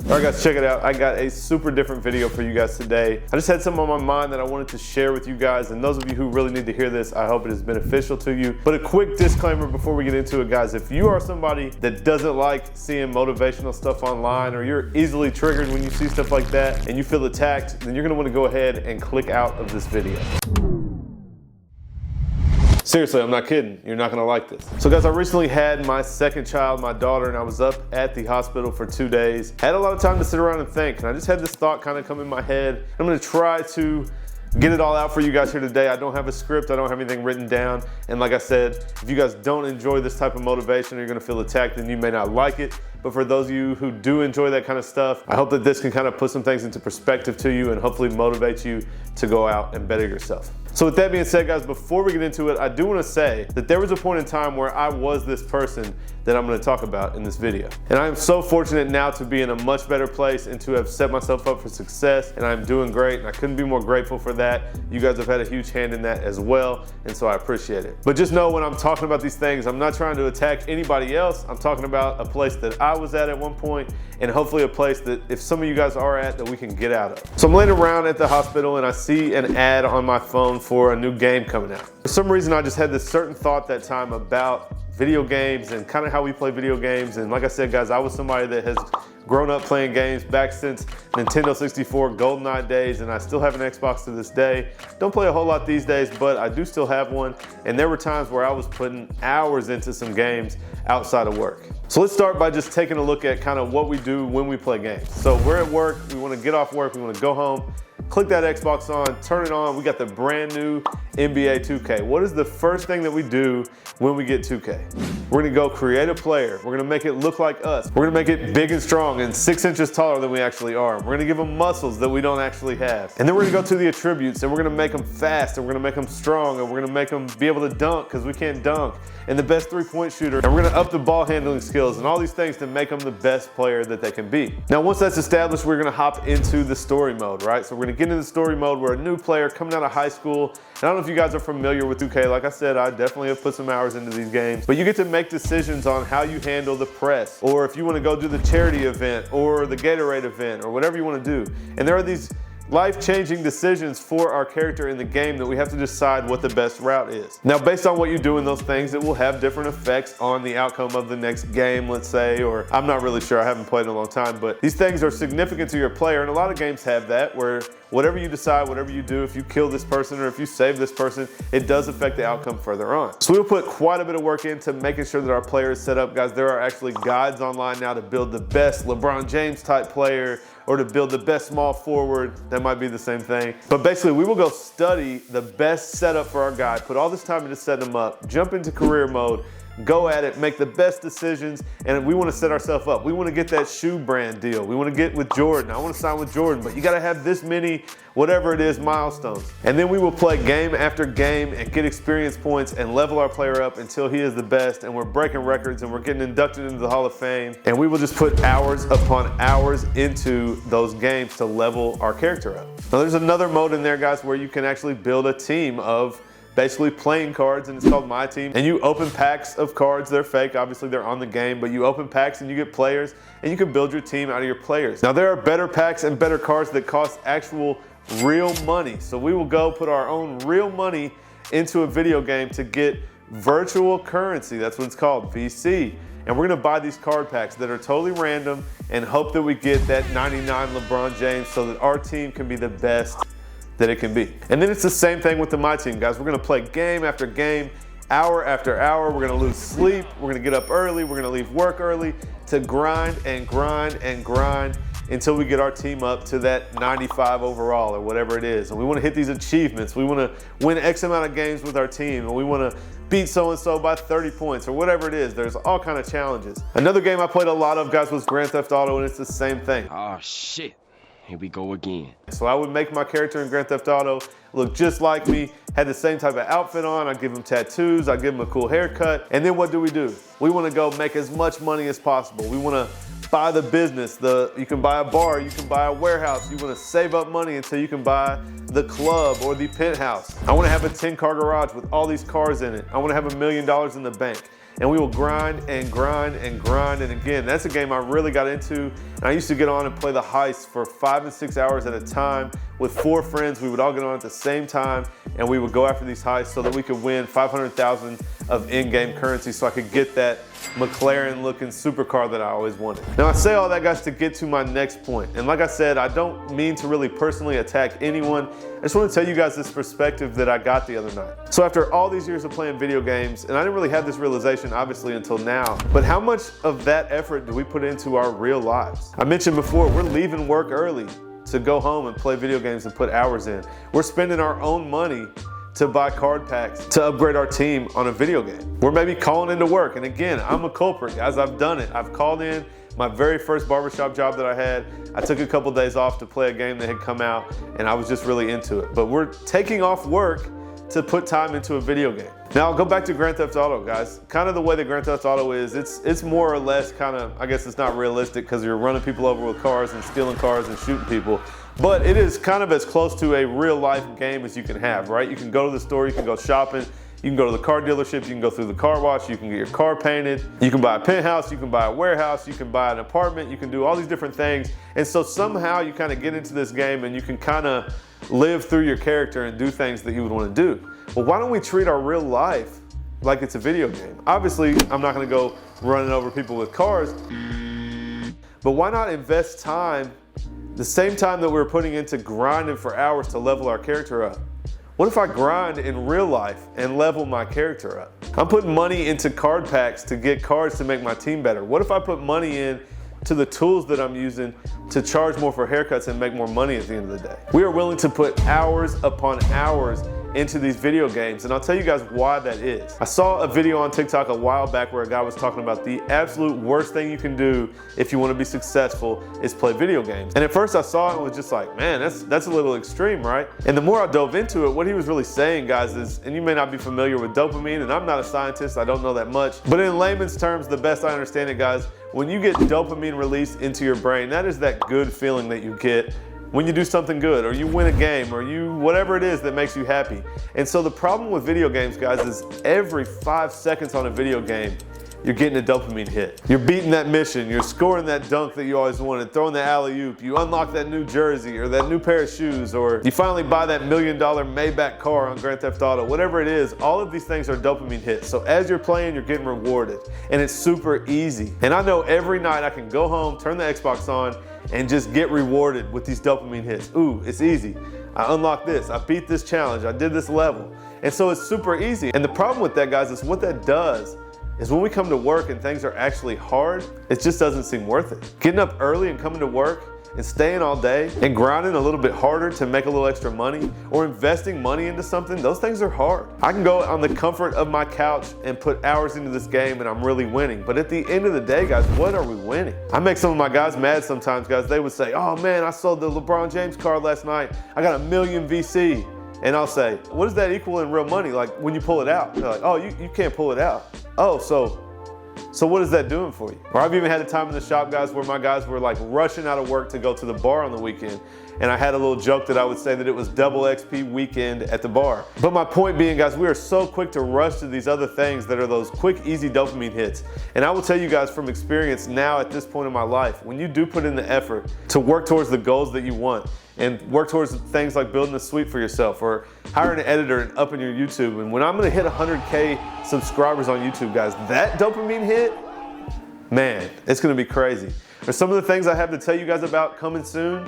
All right guys, check it out. I got a super different video for you guys today. I just had something on my mind that I wanted to share with you guys, and those of you who really need to hear this, I hope it is beneficial to you. But a quick disclaimer before we get into it, guys. If you are somebody that doesn't like seeing motivational stuff online, or you're easily triggered when you see stuff like that and you feel attacked, then you're gonna wanna go ahead and click out of this video. Seriously, I'm not kidding. You're not gonna like this. So guys, I recently had my second child, my daughter, and I was up at the hospital for 2 days. Had a lot of time to sit around and think, and I just had this thought kind of come in my head. I'm gonna try to get it all out for you guys here today. I don't have a script, I don't have anything written down. And like I said, if you guys don't enjoy this type of motivation, or you're gonna feel attacked, then you may not like it. But for those of you who do enjoy that kind of stuff, I hope that this can kind of put some things into perspective to you and hopefully motivate you to go out and better yourself. So with that being said, guys, before we get into it, I do want to say that there was a point in time where I was this person that I'm going to talk about in this video. And I am so fortunate now to be in a much better place and to have set myself up for success, and I'm doing great, and I couldn't be more grateful for that. You guys have had a huge hand in that as well, and so I appreciate it. But just know when I'm talking about these things, I'm not trying to attack anybody else. I'm talking about a place that I was at one point, and hopefully a place that if some of you guys are at, that we can get out of. So I'm laying around at the hospital and I see an ad on my phone for a new game coming out. For some reason, I just had this certain thought that time about video games and kind of how we play video games. And like I said, guys, I was somebody that has grown up playing games back since Nintendo 64 GoldenEye days, and I still have an Xbox to this day. Don't play a whole lot these days, but I do still have one. And there were times where I was putting hours into some games outside of work. So let's start by just taking a look at kind of what we do when we play games. So we're at work, we want to get off work, we want to go home, click that Xbox on, turn it on. We got the brand new NBA 2K. What is the first thing that we do when we get 2K? We're gonna go create a player. We're gonna make it look like us. We're gonna make it big and strong and 6 inches taller than we actually are. We're gonna give them muscles that we don't actually have. And then we're gonna go to the attributes and we're gonna make them fast, and we're gonna make them strong, and we're gonna make them be able to dunk because we can't dunk, and the best 3-point shooter. And we're gonna up the ball handling skills and all these things to make them the best player that they can be. Now, once that's established, we're gonna hop into the story mode, right? So we're gonna get into the story mode. We're a new player coming out of high school. And I don't know if you guys are familiar with 2K. Like I said, I definitely have put some hours into these games, but you get to make decisions on how you handle the press, or if you want to go do the charity event or the Gatorade event or whatever you want to do. And there are these life-changing decisions for our character in the game that we have to decide what the best route is. Now, based on what you do in those things, it will have different effects on the outcome of the next game, let's say, or I'm not really sure, I haven't played in a long time, but these things are significant to your player, and a lot of games have that, where whatever you decide, whatever you do, if you kill this person or if you save this person, it does affect the outcome further on. So we'll put quite a bit of work into making sure that our player is set up. Guys, there are actually guides online now to build the best LeBron James type player, or to build the best small forward. That might be the same thing. But basically, we will go study the best setup for our guy, put all this time into setting him up, jump into career mode, go at it, make the best decisions, and we want to set ourselves up. We want to get that shoe brand deal. We want to get with Jordan. I want to sign with Jordan, but you got to have this many, whatever it is, milestones. And then we will play game after game and get experience points and level our player up until he is the best, and we're breaking records and we're getting inducted into the Hall of Fame. And we will just put hours upon hours into those games to level our character up. Now there's another mode in there, guys, where you can actually build a team of basically playing cards, and it's called My Team. And you open packs of cards. They're fake, obviously they're on the game, but you open packs and you get players, and you can build your team out of your players. Now there are better packs and better cards that cost actual real money. So we will go put our own real money into a video game to get virtual currency. That's what it's called, VC. And we're gonna buy these card packs that are totally random and hope that we get that 99 LeBron James so that our team can be the best that it can be. And then it's the same thing with the My Team, guys. We're gonna play game after game, hour after hour. We're gonna lose sleep. We're gonna get up early. We're gonna leave work early to grind and grind and grind until we get our team up to that 95 overall or whatever it is. And we wanna hit these achievements. We wanna win X amount of games with our team, and we wanna beat so-and-so by 30 points or whatever it is. There's all kind of challenges. Another game I played a lot of, guys, was Grand Theft Auto, and it's the same thing. Oh, shit. Here we go again. So I would make my character in Grand Theft Auto look just like me, had the same type of outfit on, I'd give him tattoos, I'd give him a cool haircut, and then what do? We wanna go make as much money as possible. We wanna buy the business, you can buy a bar, you can buy a warehouse, you wanna save up money until you can buy the club or the penthouse. I wanna have a 10-car garage with all these cars in it. I wanna have $1 million in the bank. and we will grind and grind and grind. And again, that's a game I really got into. And I used to get on and play the heist for 5 and 6 hours at a time with 4 friends. We would all get on at the same time, and we would go after these heists so that we could win 500,000 of in-game currency so I could get that McLaren looking supercar that I always wanted. Now I say all that, guys, to get to my next point. And like I said, I don't mean to really personally attack anyone. I just want to tell you guys this perspective that I got the other night. So after all these years of playing video games, and I didn't really have this realization obviously until now, but how much of that effort do we put into our real lives? I mentioned before, we're leaving work early to go home and play video games and put hours in. We're spending our own money to buy card packs to upgrade our team on a video game. We're maybe calling into work, and again, I'm a culprit, guys. I've done it. I've called in my very first barbershop job that I had. I took a couple days off to play a game that had come out, and I was just really into it. But we're taking off work to put time into a video game. Now I'll go back to Grand Theft Auto, guys. Kind of the way that Grand Theft Auto is, it's more or less kind of, I guess it's not realistic because you're running people over with cars and stealing cars and shooting people. But it is kind of as close to a real life game as you can have, right? You can go to the store, you can go shopping, you can go to the car dealership, you can go through the car wash, you can get your car painted, you can buy a penthouse, you can buy a warehouse, you can buy an apartment, you can do all these different things. And so somehow you kind of get into this game and you can kind of live through your character and do things that you would want to do. Well, why don't we treat our real life like it's a video game? Obviously, I'm not going to go running over people with cars, but why not invest time, the same time that we're putting into grinding for hours to level our character up? What if I grind in real life and level my character up? I'm putting money into card packs to get cards to make my team better. What if I put money in to the tools that I'm using to charge more for haircuts and make more money at the end of the day? We are willing to put hours upon hours into these video games, and I'll tell you guys why that is. I saw a video on TikTok a while back where a guy was talking about the absolute worst thing you can do if you want to be successful is play video games. And at first I saw it and was just like, man, that's a little extreme, right? And the more I dove into it, what he was really saying, guys, is, and you may not be familiar with dopamine, and I'm not a scientist, I don't know that much, but in layman's terms, the best I understand it, guys, when you get dopamine released into your brain, that is that good feeling that you get when you do something good, or you win a game, or you, whatever it is that makes you happy. And so the problem with video games, guys, is every 5 seconds on a video game, you're getting a dopamine hit. You're beating that mission, you're scoring that dunk that you always wanted, throwing the alley-oop, you unlock that new jersey or that new pair of shoes, or you finally buy that $1 million Maybach car on Grand Theft Auto. Whatever it is, all of these things are dopamine hits. So as you're playing, you're getting rewarded, and it's super easy. And I know every night I can go home, turn the Xbox on, and just get rewarded with these dopamine hits. Ooh, it's easy. I unlocked this, I beat this challenge, I did this level. And so it's super easy. And the problem with that, guys, is what that does is when we come to work and things are actually hard, it just doesn't seem worth it. Getting up early and coming to work and staying all day and grinding a little bit harder to make a little extra money, or investing money into something, those things are hard. I can go on the comfort of my couch and put hours into this game and I'm really winning. But at the end of the day, guys, what are we winning? I make some of my guys mad sometimes, guys. They would say, oh man, I sold the LeBron James card last night. I got $1 million VC. And I'll say, what does that equal in real money? Like when you pull it out, they're like, oh, you can't pull it out. Oh, so what is that doing for you? Or I've even had a time in the shop, guys, where my guys were like rushing out of work to go to the bar on the weekend. And I had a little joke that I would say that it was double XP weekend at the bar. But my point being, guys, we are so quick to rush to these other things that are those quick, easy dopamine hits. And I will tell you guys from experience now at this point in my life, when you do put in the effort to work towards the goals that you want, and work towards things like building a suite for yourself, or hiring an editor and upping your YouTube. And when I'm gonna hit 100K subscribers on YouTube, guys, that dopamine hit, man, it's gonna be crazy. There's some of the things I have to tell you guys about coming soon.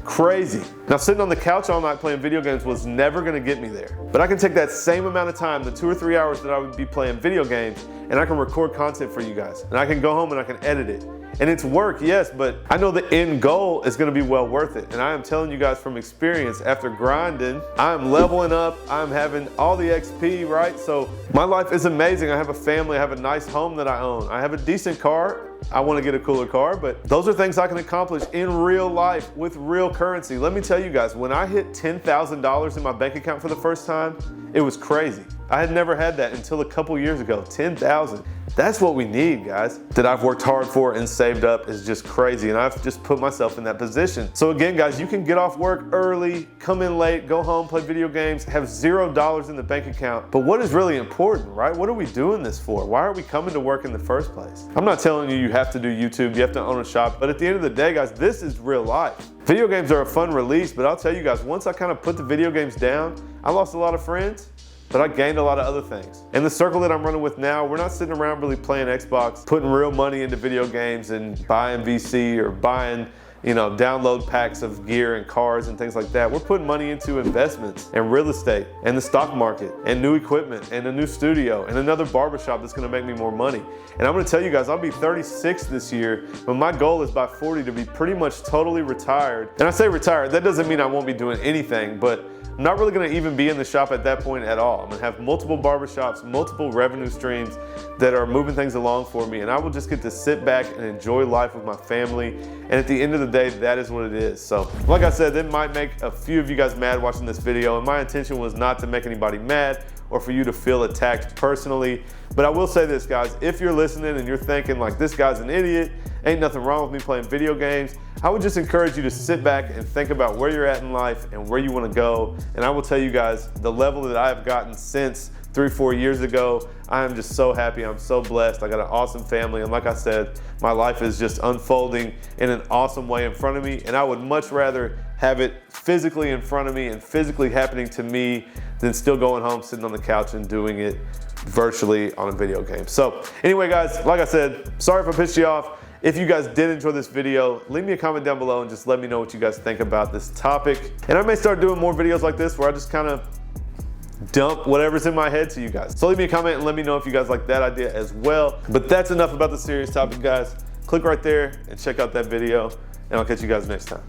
Crazy. Now, sitting on the couch all night playing video games was never gonna get me there. But I can take that same amount of time, the 2 or 3 hours that I would be playing video games, and I can record content for you guys. And I can go home and I can edit it. And it's work, yes, but I know the end goal is gonna be well worth it. And I am telling you guys from experience, after grinding, I'm leveling up, I'm having all the XP, right? So my life is amazing. I have a family, I have a nice home that I own. I have a decent car. I wanna get a cooler car, but those are things I can accomplish in real life with real currency. Let me tell you guys, when I hit $10,000 in my bank account for the first time, it was crazy. I had never had that until a couple years ago, 10,000. That's what we need, guys. That I've worked hard for and saved up is just crazy, and I've just put myself in that position. So again, guys, you can get off work early, come in late, go home, play video games, have $0 in the bank account. But what is really important, right? What are we doing this for? Why are we coming to work in the first place? I'm not telling you you have to do YouTube, you have to own a shop, but at the end of the day, guys, this is real life. Video games are a fun release, but I'll tell you guys, once I kind of put the video games down, I lost a lot of friends, but I gained a lot of other things. In the circle that I'm running with now, we're not sitting around really playing Xbox, putting real money into video games and buying VC or buying, you know, download packs of gear and cars and things like that. We're putting money into investments and real estate and the stock market and new equipment and a new studio and another barbershop that's gonna make me more money. And I'm gonna tell you guys, I'll be 36 this year, but my goal is by 40 to be pretty much totally retired. And I say retired, that doesn't mean I won't be doing anything, but I'm not really gonna even be in the shop at that point at all. I'm gonna have multiple barbershops, multiple revenue streams that are moving things along for me, and I will just get to sit back and enjoy life with my family. And at the end of the day, that is what it is. So, like I said, that might make a few of you guys mad watching this video, and my intention was not to make anybody mad or for you to feel attacked personally. But I will say this, guys, if you're listening and you're thinking like, this guy's an idiot, ain't nothing wrong with me playing video games, I would just encourage you to sit back and think about where you're at in life and where you want to go. And I will tell you guys, the level that I've gotten since 3-4 years ago, I am just so happy. I'm so blessed. I got an awesome family, and like I said, my life is just unfolding in an awesome way in front of me, and I would much rather have it physically in front of me and physically happening to me than still going home, sitting on the couch and doing it virtually on a video game. So anyway, guys, like I said, sorry if I pissed you off. If you guys did enjoy this video, leave me a comment down below and just let me know what you guys think about this topic. And I may start doing more videos like this where I just kind of dump whatever's in my head to you guys. So leave me a comment and let me know if you guys like that idea as well. But that's enough about the serious topic, guys. Click right there and check out that video, and I'll catch you guys next time.